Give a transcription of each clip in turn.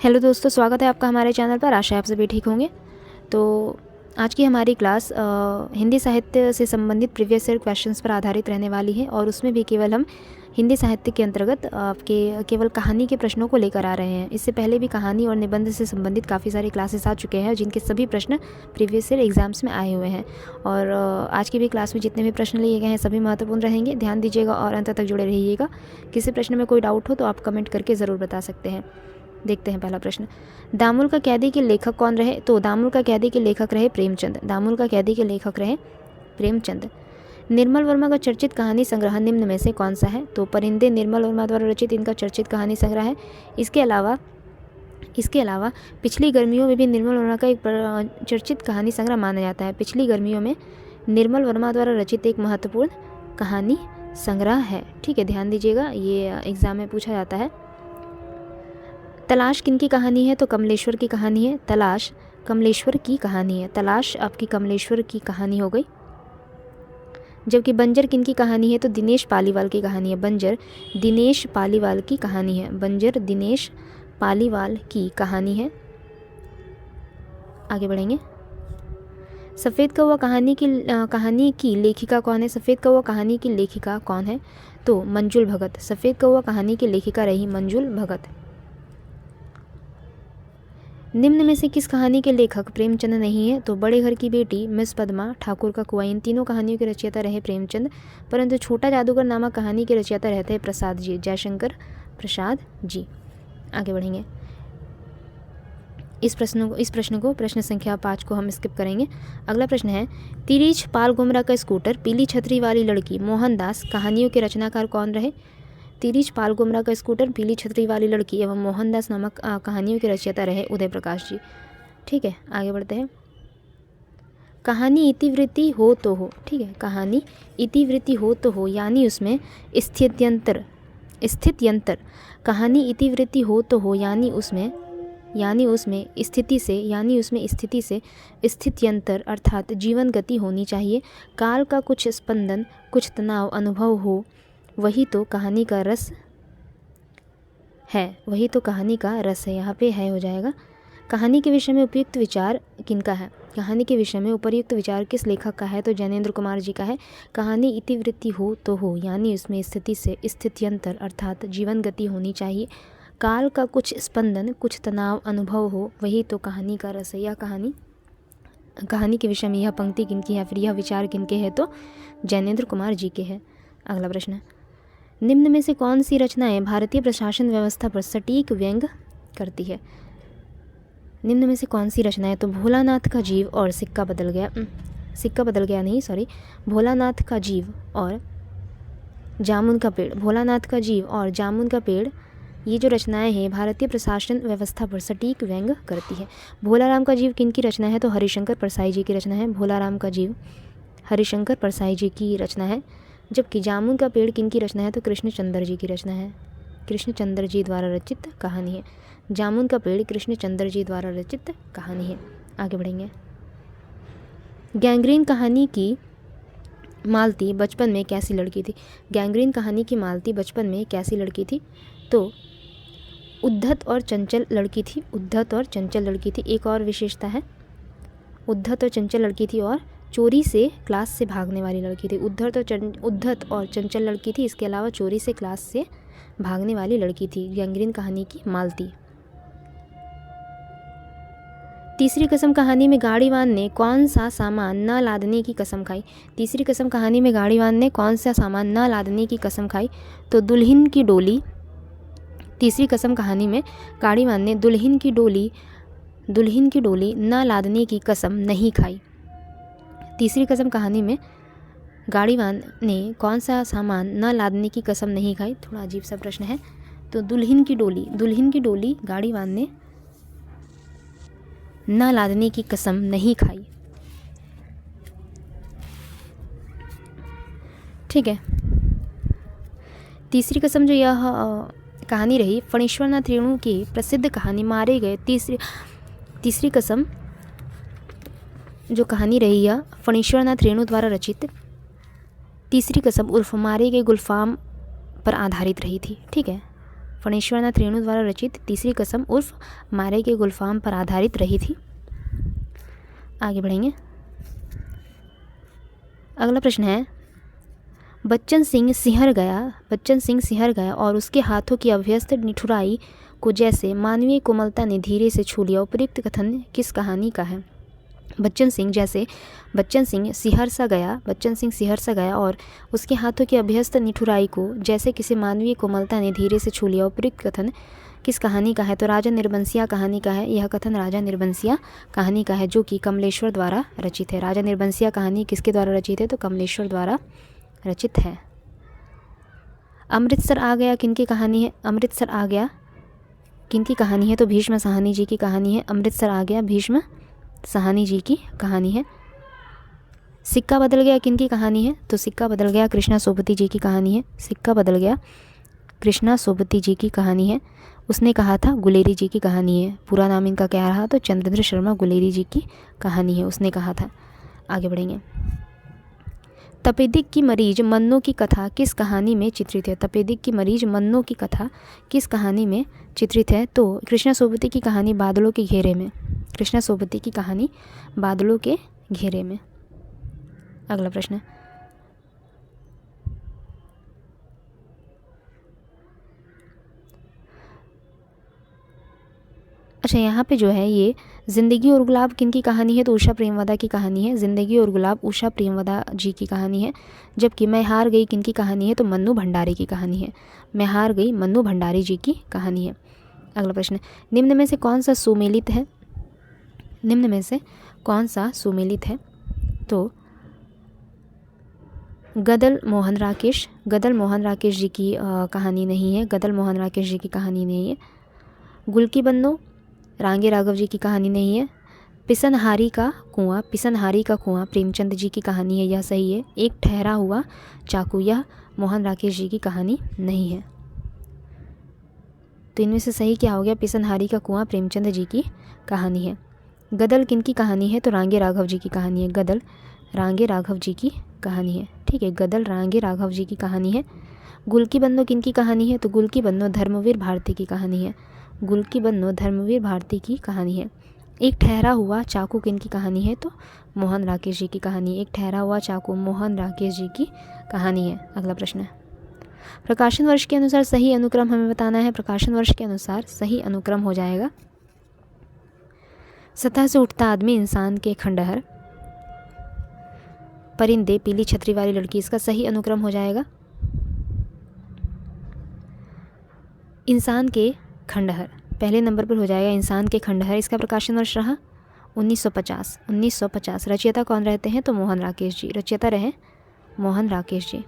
Hello दोस्तों, स्वागत है आपका हमारे चैनल पर। आशा है आप सभी ठीक होंगे। तो आज की हमारी क्लास हिंदी साहित्य से संबंधित प्रीवियस ईयर क्वेश्चंस पर आधारित रहने वाली है और उसमें भी केवल हम हिंदी साहित्य के अंतर्गत आपके केवल कहानी के प्रश्नों को लेकर आ रहे हैं। इससे पहले भी कहानी और निबंध से संबंधित काफ़ी सारे क्लासेस आ चुके हैं जिनके सभी प्रश्न प्रीवियस ईयर एग्जाम्स में आए हुए हैं। और आज की भी क्लास में जितने भी प्रश्न लिए गए हैं सभी महत्वपूर्ण रहेंगे, ध्यान दीजिएगा और अंत तक जुड़े रहिएगा। किसी प्रश्न में कोई डाउट हो तो आप कमेंट करके ज़रूर बता सकते हैं। देखते हैं पहला प्रश्न। दामुल का कैदी के लेखक कौन रहे? तो दामुल का कैदी के लेखक रहे प्रेमचंद। दामुल का कैदी के लेखक रहे प्रेमचंद। निर्मल वर्मा का चर्चित कहानी संग्रह निम्न में से कौन सा है? तो परिंदे निर्मल वर्मा द्वारा रचित इनका चर्चित कहानी संग्रह है। इसके अलावा पिछली गर्मियों में भी निर्मल वर्मा का एक चर्चित कहानी संग्रह माना जाता है। पिछली गर्मियों में निर्मल वर्मा द्वारा रचित एक महत्वपूर्ण कहानी संग्रह है। ठीक है, ध्यान दीजिएगा, ये एग्जाम में पूछा जाता है। तलाश किनकी कहानी है? तो कमलेश्वर की कहानी है। तलाश कमलेश्वर की कहानी है। तलाश आपकी कमलेश्वर की कहानी हो गई। जबकि बंजर किनकी कहानी है? तो दिनेश पालीवाल की कहानी है। बंजर दिनेश पालीवाल की कहानी है। बंजर दिनेश पालीवाल की कहानी है। आगे बढ़ेंगे। सफ़ेद कौवा कहानी की लेखिका कौन है? सफ़ेद कौवा कहानी की लेखिका कौन है? तो मंजुल भगत। सफ़ेद कौवा कहानी की लेखिका रही मंजुल भगत। निम्न में से किस कहानी के लेखक प्रेमचंद नहीं है? तो बड़े घर की बेटी, मिस पद्मा, ठाकुर का कुआं, इन तीनों कहानियों के रचयिता रहे प्रेमचंद, परंतु छोटा जादूगर नामक कहानी के रचयिता रहते हैं प्रसाद जी, जयशंकर प्रसाद जी। आगे बढ़ेंगे। इस प्रश्न को प्रश्न संख्या 5 को हम स्किप करेंगे। अगला प्रश्न है, तिरीछ पाल गुमरा का स्कूटर, पीली छतरी वाली लड़की, मोहनदास कहानियों के रचनाकार कौन रहे? तिरीछ पाल गुमरा का स्कूटर, पीली छतरी वाली लड़की एवं मोहनदास नामक कहानियों के रचयिता रहे उदय प्रकाश जी। ठीक है, आगे बढ़ते हैं। कहानी इतिवृत्ति हो तो हो। ठीक है, कहानी इतिवृत्ति हो तो हो यानी उसमें स्थित्यंतर कहानी इतिवृत्ति हो तो हो यानी उसमें स्थिति से स्थित्यंतर अर्थात जीवन गति होनी चाहिए। काल का कुछ स्पंदन, कुछ तनाव अनुभव हो, वही तो कहानी का रस है। यहाँ पे है हो जाएगा। कहानी के विषय में उपयुक्त विचार किनका है? कहानी के विषय में उपयुक्त विचार किस लेखक का है? तो ज्ञानेंद्र कुमार जी का है। कहानी इतिवृत्ति हो तो हो यानी उसमें स्थिति से स्थित्यंतर अर्थात जीवन गति होनी चाहिए। काल का कुछ स्पंदन, कुछ तनाव अनुभव हो, वही तो कहानी का रस है। यह कहानी के विषय में यह पंक्ति किनकी है, फिर यह विचार किनके हैं? तो ज्ञानेंद्र कुमार जी के हैं। अगला प्रश्न, निम्न में से कौन सी रचनाएं भारतीय प्रशासन व्यवस्था पर सटीक व्यंग करती है? निम्न में से कौन सी रचनाएं? तो भोलानाथ का जीव और भोलानाथ का जीव और जामुन का पेड़। भोलानाथ का जीव और जामुन का पेड़, ये जो रचनाएं हैं भारतीय प्रशासन व्यवस्था पर सटीक व्यंग करती है। भोलाराम का जीव किनकी रचना है? तो हरिशंकर परसाई जी की रचना है। भोलाराम का जीव हरिशंकर परसाई जी की रचना है। जबकि जामुन का पेड़ किनकी रचना है? तो कृष्णचंद्र जी की रचना है। कृष्णचंद्र जी द्वारा रचित कहानी है। जामुन का पेड़ कृष्णचंद्र जी द्वारा रचित कहानी है। आगे बढ़ेंगे। गैंग्रीन कहानी की मालती बचपन में कैसी लड़की थी? गैंग्रीन कहानी की मालती बचपन में कैसी लड़की थी? तो उद्धत और चंचल लड़की थी। उद्धत और चंचल लड़की थी। एक और विशेषता है, उद्धत और चंचल लड़की थी और चोरी से क्लास से भागने वाली लड़की थी। उद्धत और चंचल लड़की थी। इसके अलावा चोरी से क्लास से भागने वाली लड़की थी गैंग्रीन कहानी की मालती। तीसरी कसम कहानी में गाड़ीवान ने कौन सा सामान न लादने की कसम खाई? तीसरी कसम कहानी में गाड़ीवान ने कौन सा सामान न लादने की कसम खाई? तो दुल्हन की डोली। तीसरी कसम कहानी में गाड़ीवान ने दुल्हन की डोली न लादने की कसम नहीं खाई। तीसरी कसम कहानी में गाड़ीवान ने कौन सा सामान न लादने की कसम नहीं खाई? थोड़ा अजीब सा प्रश्न है। तो दुल्हन की डोली गाड़ीवान ने न लादने की कसम नहीं खाई। ठीक है, तीसरी कसम जो यह कहानी रही फणीश्वरनाथ रेणु की प्रसिद्ध कहानी मारे गए। तीसरी कसम जो कहानी रही यह फणीश्वरनाथ रेणु द्वारा रचित तीसरी कसम उर्फ मारे गए गुलफाम पर आधारित रही थी। ठीक है, फणीश्वर नाथ रेणु द्वारा रचित तीसरी कसम उर्फ मारे के गुलफाम पर आधारित रही थी। आगे बढ़ेंगे। अगला प्रश्न है, बच्चन सिंह सिहर गया और उसके हाथों की अभ्यस्त निठुराई को जैसे मानवीय कोमलता ने धीरे से छू लिया। उपयुक्त कथन किस कहानी का है? बच्चन सिंह सिहर सा गया और उसके हाथों की अभ्यस्त निठुराई को जैसे किसी मानवीय कोमलता ने धीरे से छू लिया। उपयुक्त कथन किस कहानी का है? तो राजा निर्बंसिया कहानी का है। यह कथन राजा निर्बंसिया कहानी का है जो कि कमलेश्वर द्वारा रचित है। राजा निर्बंसिया कहानी किसके द्वारा रचित है? तो कमलेश्वर द्वारा रचित है। अमृतसर आ गया किनकी कहानी है? अमृतसर आ गया किनकी कहानी है? तो भीष्म साहनी जी की कहानी है। अमृतसर आ गया भीष्म साहनी जी की कहानी है। सिक्का बदल गया किनकी कहानी है? तो सिक्का बदल गया कृष्णा सोबती जी की कहानी है। सिक्का बदल गया कृष्णा सोबती जी की कहानी है। उसने कहा था गुलेरी जी की कहानी है। पूरा नाम इनका क्या रहा? तो चंद्रेंद्र शर्मा गुलेरी जी की कहानी है, उसने कहा था। आगे बढ़ेंगे। तपेदिक की मरीज मन्नो की कथा किस कहानी में चित्रित है? तपेदिक की मरीज मन्नो की कथा किस कहानी में चित्रित है? तो कृष्णा सोबती की कहानी बादलों के घेरे में। कृष्णा सोबती की कहानी बादलों के घेरे में। अगला प्रश्न, अच्छा यहाँ पे जो है ये ज़िंदगी और गुलाब किनकी कहानी है? तो उषा प्रेमवदा की कहानी है। ज़िंदगी और गुलाब उषा प्रेमवदा जी की कहानी है। जबकि मैं हार गई किनकी कहानी है? तो मन्नू भंडारी की कहानी है। मैं हार गई मन्नू भंडारी जी की कहानी है। अगला प्रश्न, निम्न में से कौन सा सुमेलित है? निम्न में से कौन सा सुमेलित है? तो गदल मोहन राकेश जी की कहानी नहीं है। गदल मोहन राकेश जी की कहानी नहीं है। गुल की बन्नो रांगे राघव जी की कहानी नहीं है। पिसनहारी का कुआं प्रेमचंद जी की कहानी है, यह सही है। एक ठहरा हुआ चाकू, यह मोहन राकेश जी की कहानी नहीं है। तो इनमें से सही क्या हो गया? पिसनहारी का कुआं प्रेमचंद जी की कहानी है। गदल किनकी कहानी है? तो रांगे राघव जी की कहानी है। गदल रांगे राघव जी की कहानी है। ठीक है, गदल रांगे राघव जी की कहानी है। गुल की बन्नो किनकी कहानी है? तो गुल की बन्नो धर्मवीर भारती की कहानी है। गुल की बन्नो धर्मवीर भारती की कहानी है। एक ठहरा हुआ चाकू किनकी कहानी है? तो मोहन राकेश जी की कहानी। एक ठहरा हुआ चाकू मोहन राकेश जी की कहानी है। अगला प्रश्न है, प्रकाशन वर्ष के अनुसार सही अनुक्रम हमें बताना है। प्रकाशन वर्ष के अनुसार सही अनुक्रम हो जाएगा, सतह से उठता आदमी, इंसान के खंडहर, परिंदे, पीली छतरी वाली लड़की। इसका सही अनुक्रम हो जाएगा इंसान के खंडहर। पहले नंबर पर हो जाएगा इंसान के खंडहर। इसका प्रकाशन वर्ष रहा 1950। रचयिता कौन रहते हैं? तो मोहन राकेश जी। रचयिता रहे मोहन राकेश जी।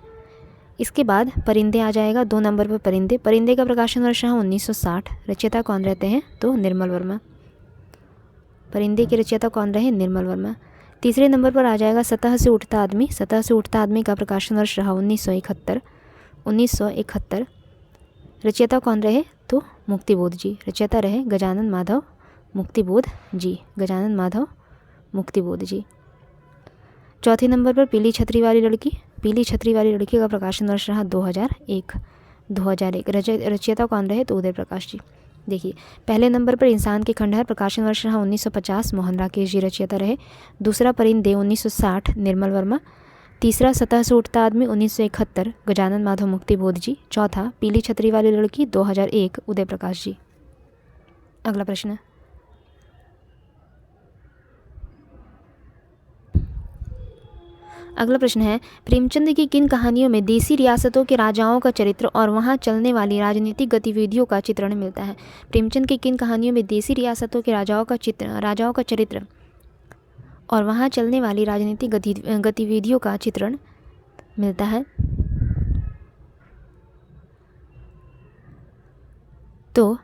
इसके बाद परिंदे आ जाएगा 2 नंबर पर। परिंदे का प्रकाशन वर्ष रहा 1960। रचयिता कौन रहते हैं? तो निर्मल वर्मा। परिंदे के रचयिता कौन रहे? निर्मल वर्मा। तीसरे नंबर पर आ जाएगा सतह से उठता आदमी। सतह से उठता आदमी का प्रकाशन वर्ष रहा 1971। रचयिता कौन रहे? तो मुक्तिबोध जी। रचयिता रहे गजानन माधव मुक्तिबोध जी। गजानन माधव मुक्तिबोध जी। चौथे नंबर पर पीली छतरी वाली लड़की। पीली छतरी वाली लड़की का प्रकाशन वर्ष रहा 2001। रचयिता कौन रहे? तो उदय प्रकाश जी। देखिए, पहले नंबर पर इंसान के खंडहर, प्रकाशन वर्ष रहा 1950, मोहन राकेश जी रचयिता रहे। दूसरा परिंदे 1960, निर्मल वर्मा। तीसरा सतह से उठता आदमी 1971, गजानन माधव मुक्तिबोध जी। चौथा पीली छतरी वाली लड़की 2001, उदय प्रकाश जी। अगला प्रश्न, है प्रेमचंद की किन कहानियों में देसी रियासतों के राजाओं का चरित्र और वहां चलने वाली राजनीतिक गतिविधियों का चित्रण मिलता है? प्रेमचंद की किन कहानियों में देसी रियासतों के राजाओं का चरित्र और वहां चलने वाली राजनीतिक गतिविधियों का चित्रण मिलता है? तो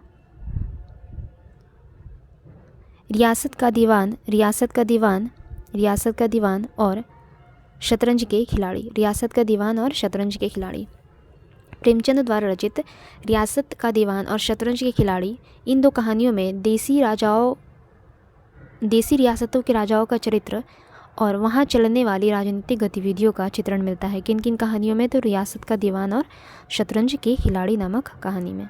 रियासत का दीवान और शतरंज के खिलाड़ी। रियासत का दीवान और शतरंज के खिलाड़ी। प्रेमचंद द्वारा रचित रियासत का दीवान और शतरंज के खिलाड़ी, इन 2 कहानियों में देसी रियासतों के राजाओं का चरित्र और वहाँ चलने वाली राजनीतिक गतिविधियों का चित्रण मिलता है। किन किन कहानियों में? तो रियासत का दीवान और शतरंज के खिलाड़ी नामक कहानी में।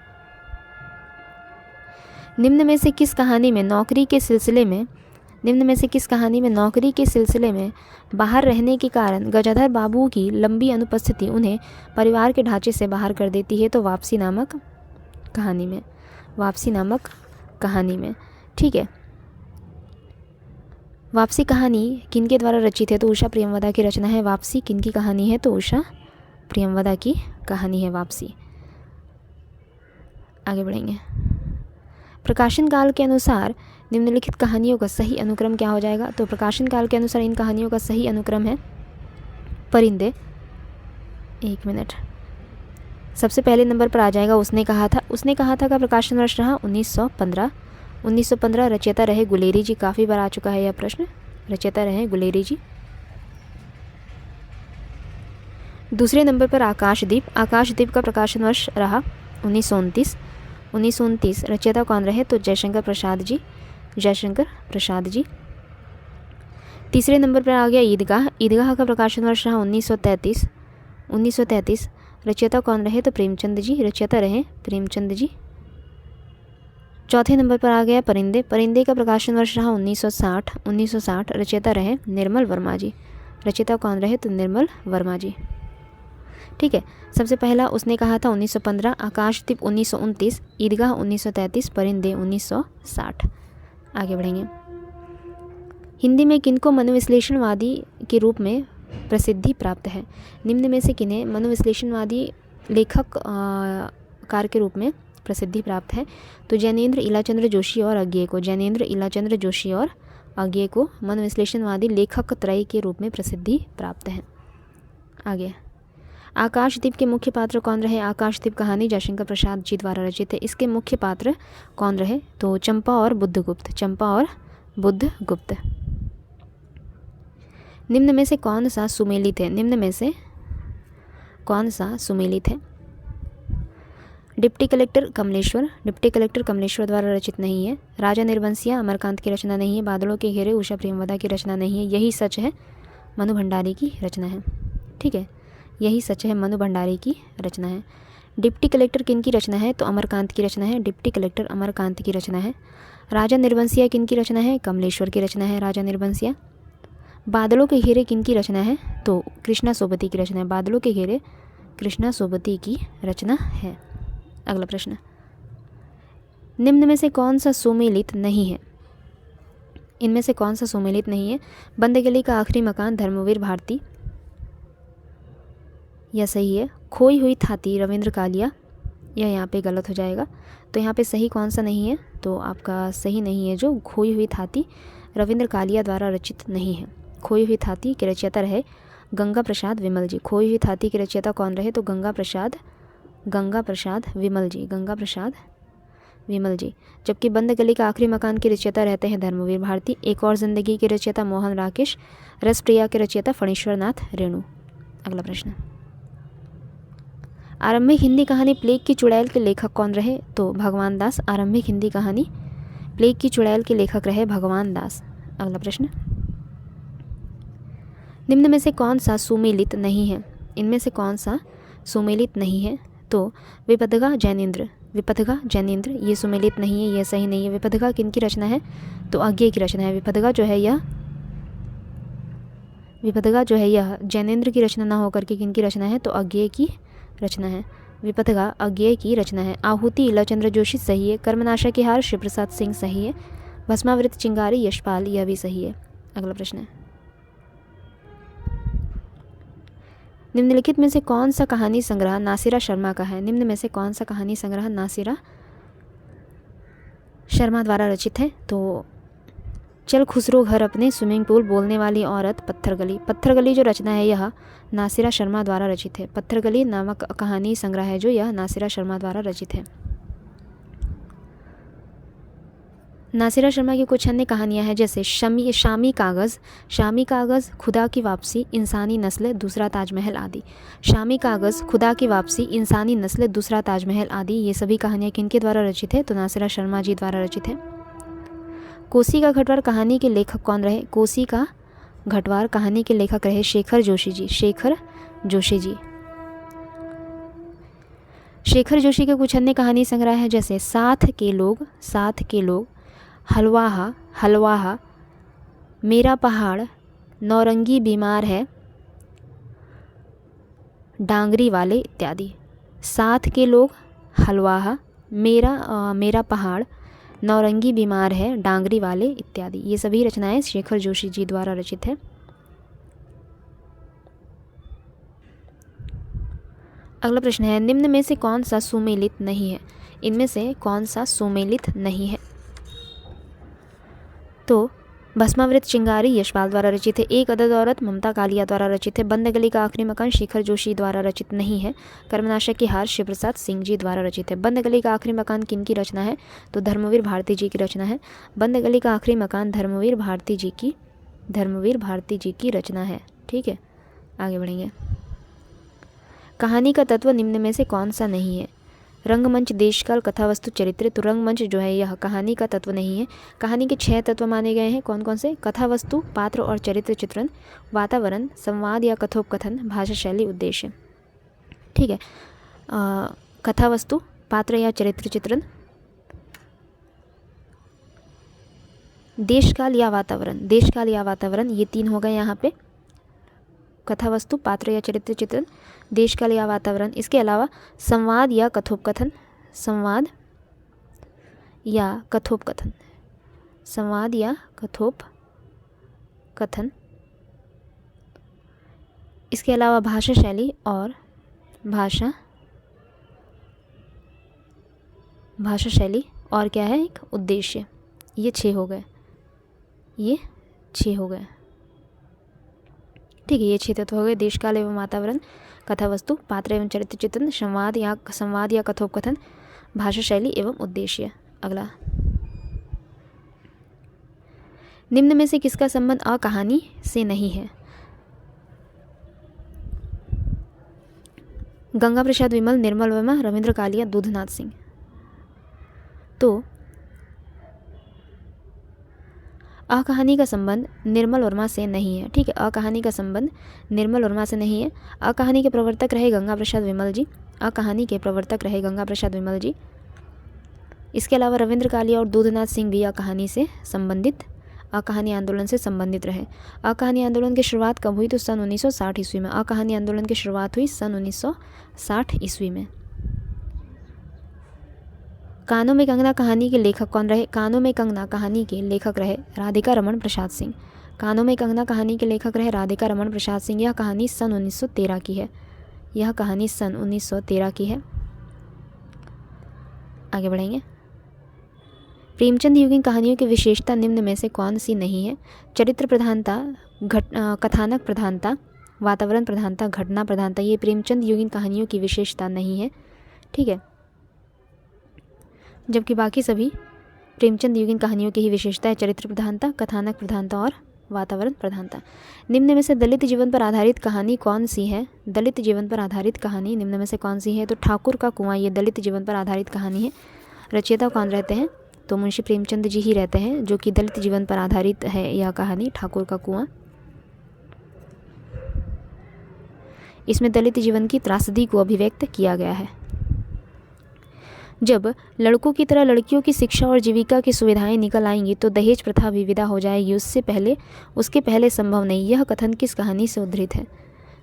निम्न में से किस कहानी में नौकरी के सिलसिले में बाहर रहने के कारण गजाधर बाबू की लंबी अनुपस्थिति उन्हें परिवार के ढांचे से बाहर कर देती है? तो वापसी नामक कहानी में। ठीक है, वापसी कहानी किनके द्वारा रचित है? तो उषा प्रियंवदा की रचना है। वापसी किनकी कहानी है? तो उषा प्रियंवदा की कहानी है वापसी। आगे बढ़ेंगे। प्रकाशन काल के अनुसार निम्नलिखित कहानियों का सही अनुक्रम क्या हो जाएगा? तो प्रकाशन काल के अनुसार इन कहानियों का सही अनुक्रम है परिंदे। एक मिनट, सबसे पहले नंबर पर आ जाएगा उसने कहा था का प्रकाशन वर्ष रहा 1915। रचयिता रहे गुलेरी जी। काफ़ी बार आ चुका है यह प्रश्न, रचयिता रहे गुलेरी जी। दूसरे नंबर पर आकाशदीप का प्रकाशन वर्ष रहा 1929। रचयिता कौन रहे? तो जयशंकर प्रसाद जी। तीसरे नंबर पर आ गया ईदगाह का प्रकाशन वर्ष रहा 1933। रचयिता कौन रहे? तो प्रेमचंद जी। चौथे नंबर पर आ गया परिंदे का प्रकाशन वर्ष रहा 1960। रचयिता रहे निर्मल वर्मा जी। रचयिता कौन रहे? तो निर्मल वर्मा जी। ठीक है, सबसे पहला उसने कहा था 1915, आकाशदीप 1929, ईदगाह 1933, परिंदे 1960। आगे बढ़ेंगे। हिंदी में किनको मनोविश्लेषणवादी के रूप में प्रसिद्धि प्राप्त है? निम्न में से किन्हें मनोविश्लेषणवादी लेखक कार के रूप में प्रसिद्धि प्राप्त है? तो जैनेंद्र इलाचंद्र जोशी और अज्ञे को मनोविश्लेषणवादी लेखक त्रय के रूप में प्रसिद्धि प्राप्त है। आगे, आकाशदीप के मुख्य पात्र कौन रहे? आकाशदीप कहानी जयशंकर प्रसाद जी द्वारा रचित है। इसके मुख्य पात्र कौन रहे? तो चंपा और बुद्धगुप्त। निम्न में से कौन सा सुमेलित है? डिप्टी कलेक्टर कमलेश्वर द्वारा रचित नहीं है। राजा निर्बंसिया अमरकांत की रचना नहीं है। बादलों के घेरे उषा प्रियंवदा की रचना नहीं है। यही सच है मनु भंडारी की रचना है। ठीक है, यही सच है मनु भंडारी की रचना है। डिप्टी कलेक्टर किन की रचना है? तो अमरकांत की रचना है। डिप्टी कलेक्टर अमरकांत की रचना है। राजा निर्बंसिया किन की रचना है? कमलेश्वर की रचना है राजा निर्बंसिया। बादलों के घेरे किन की रचना है? तो कृष्णा सोबती की रचना है। बादलों के घेरे कृष्णा सोबती की रचना है। अगला प्रश्न, निम्न में से कौन सा सुमेलित नहीं है? इनमें से कौन सा सुमेलित नहीं है? बंद गली का आखिरी मकान धर्मवीर भारती, यह सही है। खोई हुई थाती रविंद्र कालिया, यह यहाँ पे गलत हो जाएगा। तो यहाँ पे सही कौन सा नहीं है? तो आपका सही नहीं है जो खोई हुई थाती रविंद्र कालिया द्वारा रचित नहीं है। खोई हुई थाती के रचयिता रहे गंगा प्रसाद विमल जी। खोई हुई थाती के रचयिता कौन रहे? तो गंगा प्रसाद विमल जी। जबकि बंद गली का आखिरी मकान के रचयिता रहते हैं धर्मवीर भारती। एक और जिंदगी के रचयिता मोहन राकेश। रसप्रिया के रचयिता फणीश्वर नाथ रेणु। अगला प्रश्न, आरंभिक हिंदी कहानी प्लेग की चुड़ैल के लेखक कौन रहे? तो भगवान दास। आरंभिक हिंदी कहानी प्लेग की चुड़ैल के लेखक रहे भगवान दास। अगला प्रश्न, निम्न में से कौन सा सुमेलित नहीं है? इनमें से कौन सा सुमेलित नहीं है? तो विपथगा जैनेंद्र ये सुमेलित नहीं है, यह सही नहीं है। विपथगा किन की रचना है? तो अज्ञे की रचना है। विपथगा जो है यह जैनेंद्र की रचना ना होकर के किन की रचना है? तो अज्ञे की रचना है। विपथगा अज्ञे की रचना है। आहुति इलाचंद्र जोशी सही है। कर्मनाशा के हार शिवप्रसाद सिंह सही है। भस्मावृत चिंगारी यशपाल, यह भी सही है। अगला प्रश्न है, निम्नलिखित में से कौन सा कहानी संग्रह नासिरा शर्मा का है? निम्न में से कौन सा कहानी संग्रह नासिरा शर्मा द्वारा रचित है? तो चल खुसरो घर अपने, स्विमिंग पूल, बोलने वाली औरत, पत्थर गली जो रचना है यह नासिरा शर्मा द्वारा रचित है। पत्थर गली नामक कहानी संग्रह है जो यह नासिरा शर्मा द्वारा रचित है। नासिरा शर्मा की कुछ अन्य कहानियाँ हैं जैसे शामी कागज़, खुदा की वापसी, इंसानी नस्ल, दूसरा ताजमहल आदि। शामी कागज़, खुदा की वापसी, इंसानी नस्ल, दूसरा ताजमहल आदि, ये सभी कहानियाँ किनके द्वारा रचित है? तो नासिरा शर्मा जी द्वारा रचित है। कोसी का घटवार कहानी के लेखक कौन रहे? कोसी का घटवार कहानी के लेखक रहे शेखर जोशी जी। शेखर जोशी के कुछ अन्य कहानी संग्रह है, जैसे साथ के लोग, हलवाहा हलवाहा, मेरा पहाड़, नौरंगी बीमार है, डांगरी वाले इत्यादि। साथ के लोग, हलवाहा, मेरा पहाड़, नौरंगी बीमार है, डांगरी वाले इत्यादि, ये सभी रचनाएं शेखर जोशी जी द्वारा रचित है। अगला प्रश्न है, निम्न में से कौन सा सुमेलित नहीं है? इनमें से कौन सा सुमेलित नहीं है? तो भस्मावृत चिंगारी यशपाल द्वारा रचित है। एक अदद औरत ममता कालिया द्वारा रचित है। बंद गली का आखिरी मकान शेखर जोशी द्वारा रचित नहीं है। कर्मनाशक की हार शिव प्रसाद सिंह जी द्वारा रचित है। बंद गली का आखिरी मकान किन की रचना है? तो धर्मवीर भारती जी की रचना है। बंद गली का आखिरी मकान धर्मवीर भारती जी की रचना है। ठीक है, आगे बढ़ेंगे। कहानी का तत्व निम्न में से कौन सा नहीं है? रंगमंच, देशकाल, कथावस्तु, चरित्र। तो रंगमंच जो है यह कहानी का तत्व नहीं है। कहानी के 6 तत्व माने गए हैं। कौन कौन से? कथावस्तु, पात्र और चरित्र चित्रण, वातावरण, संवाद या कथोपकथन, भाषा शैली, उद्देश्य। ठीक है, कथावस्तु, पात्र या चरित्र चित्रण, देशकाल या वातावरण, ये 3 हो गए यहाँ पे। कथावस्तु, पात्र या चरित्र चित्रण, देशकाल या वातावरण। इसके अलावा संवाद या कथोपकथन, इसके अलावा भाषा शैली और क्या है? एक उद्देश्य। ये 6 हो गए। ठीक है, ये 6 तत्व हो गए। देशकाल एवं वातावरण, कथावस्तु, पात्र एवं चरित्र चित्रण, संवाद या कथोपकथन, भाषा शैली एवं उद्देश्य। अगला, निम्न में से किसका संबंध कहानी से नहीं है? गंगा प्रसाद विमल, निर्मल वर्मा, रविंद्र कालिया, दूधनाथ सिंह। तो कहानी का संबंध निर्मल वर्मा से नहीं है। ठीक है, कहानी का संबंध निर्मल वर्मा से नहीं है। कहानी के प्रवर्तक रहे गंगा प्रसाद विमल जी। इसके अलावा रविंद्र कालिया और दूधनाथ सिंह भी कहानी से संबंधित, कहानी आंदोलन से संबंधित रहे। कहानी आंदोलन की शुरुआत कब हुई? तो सन 1960 ईस्वी में। कहानी आंदोलन की शुरुआत हुई सन 1960 ईस्वी में। कानों में कंगना कहानी के लेखक कौन रहे? कानों में कंगना कहानी के लेखक रहे राधिका रमन प्रसाद सिंह। यह कहानी सन 1913 की है। आगे बढ़ेंगे। प्रेमचंद युगीन कहानियों की विशेषता निम्न में से कौन सी नहीं है? चरित्र प्रधानता, कथानक प्रधानता, वातावरण प्रधानता, घटना प्रधानता। ये प्रेमचंद युगीन कहानियों की विशेषता नहीं है। ठीक है, जबकि बाकी सभी प्रेमचंद युगीन कहानियों की ही विशेषता है, चरित्र प्रधानता, कथानक प्रधानता और वातावरण प्रधानता। निम्न में से दलित जीवन पर आधारित कहानी कौन सी है? दलित जीवन पर आधारित कहानी निम्न में से कौन सी है? तो ठाकुर का कुआं, ये दलित जीवन पर आधारित कहानी है। रचयिता कौन रहते हैं? तो मुंशी प्रेमचंद जी ही रहते हैं, जो कि दलित जीवन पर आधारित है यह कहानी ठाकुर का कुआं। इसमें दलित जीवन की त्रासदी को अभिव्यक्त किया गया है। जब लड़कों की तरह लड़कियों की शिक्षा और जीविका की सुविधाएं निकल आएंगी तो दहेज प्रथा भी विदा हो जाएगी। उसके पहले संभव नहीं। यह कथन किस कहानी से उद्धृत है?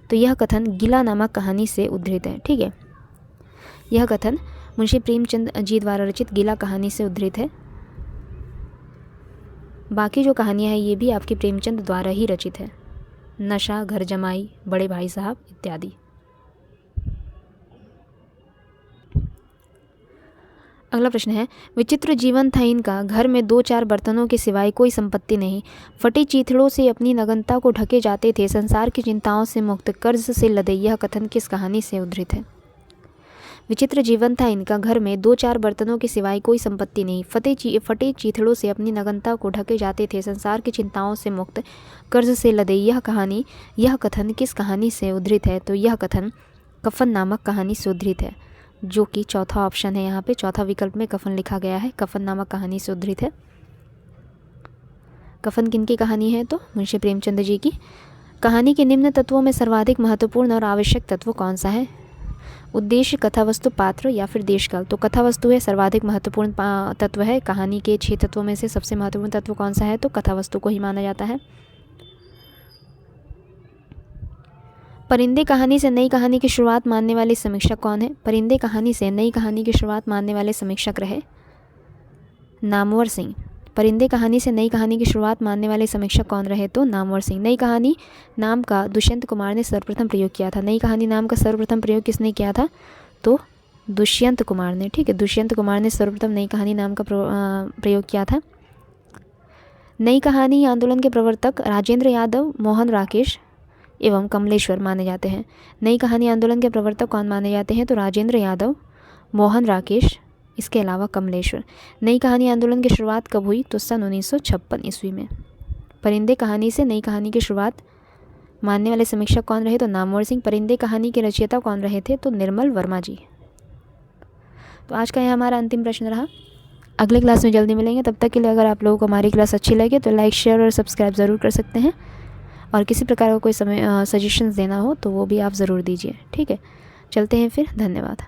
तो यह कथन गिला नामक कहानी से उद्धृत है। ठीक है, यह कथन मुंशी प्रेमचंद जी द्वारा रचित गिला कहानी से उद्धृत है। बाकी जो कहानियाँ हैं ये भी आपकी प्रेमचंद द्वारा ही रचित है। नशा, घर जमाई, बड़े भाई साहब इत्यादि। अगला प्रश्न है, विचित्र जीवन था इनका, घर में 2-4 बर्तनों के सिवाय कोई संपत्ति नहीं, फटी चीथड़ों से अपनी नग्नता को ढके जाते थे, संसार की चिंताओं से मुक्त, कर्ज से लदे। यह कथन किस कहानी से उद्धृत है? विचित्र जीवन था इनका, घर में 2-4 बर्तनों के सिवाय कोई संपत्ति नहीं, फटे चीथड़ों से अपनी नग्नता को ढके जाते थे, संसार की चिंताओं से मुक्त, कर्ज से लदे। यह कथन किस कहानी से उद्धृत है? तो यह कथन कफन नामक कहानी से उद्धृत है, जो कि चौथा ऑप्शन है। यहाँ पे चौथा विकल्प में कफन लिखा गया है, कफन नामक कहानी से उद्धृत है। कफन किनकी कहानी है? तो मुंशी प्रेमचंद जी की। कहानी के निम्न तत्वों में सर्वाधिक महत्वपूर्ण और आवश्यक तत्व कौन सा है? उद्देश्य, कथावस्तु, पात्र या फिर देशकाल। तो कथावस्तु है सर्वाधिक महत्वपूर्ण तत्व है। कहानी के 6 तत्वों में से सबसे महत्वपूर्ण तत्व कौन सा है? तो कथावस्तु को ही माना जाता है। परिंदे कहानी से नई कहानी की शुरुआत मानने वाले समीक्षक कौन है? परिंदे कहानी से नई कहानी की शुरुआत मानने वाले समीक्षक रहे नामवर सिंह। परिंदे कहानी से नई कहानी की शुरुआत मानने वाले समीक्षक कौन रहे? तो नामवर सिंह। नई कहानी नाम का दुष्यंत कुमार ने सर्वप्रथम प्रयोग किया था। नई कहानी नाम का सर्वप्रथम प्रयोग किसने किया था? तो दुष्यंत कुमार ने। ठीक है, दुष्यंत कुमार ने सर्वप्रथम नई कहानी नाम का प्रयोग किया था। नई कहानी आंदोलन के प्रवर्तक राजेंद्र यादव, मोहन राकेश एवं कमलेश्वर माने जाते हैं। नई कहानी आंदोलन के प्रवर्तक कौन माने जाते हैं? तो राजेंद्र यादव, मोहन राकेश, इसके अलावा कमलेश्वर। नई कहानी आंदोलन की शुरुआत कब हुई? तो सन 1956 ईस्वी में। परिंदे कहानी से नई कहानी की शुरुआत मानने वाले समीक्षक कौन रहे? तो नामवर सिंह। परिंदे कहानी के रचयिता कौन रहे थे? तो निर्मल वर्मा जी। तो आज का यह हमारा अंतिम प्रश्न रहा। अगले क्लास में जल्दी मिलेंगे। तब तक के लिए अगर आप लोगों को हमारी क्लास अच्छी लगे तो लाइक, शेयर और सब्सक्राइब ज़रूर कर सकते हैं। और किसी प्रकार का कोई सजेशंस देना हो तो वो भी आप ज़रूर दीजिए। ठीक है, चलते हैं फिर। धन्यवाद।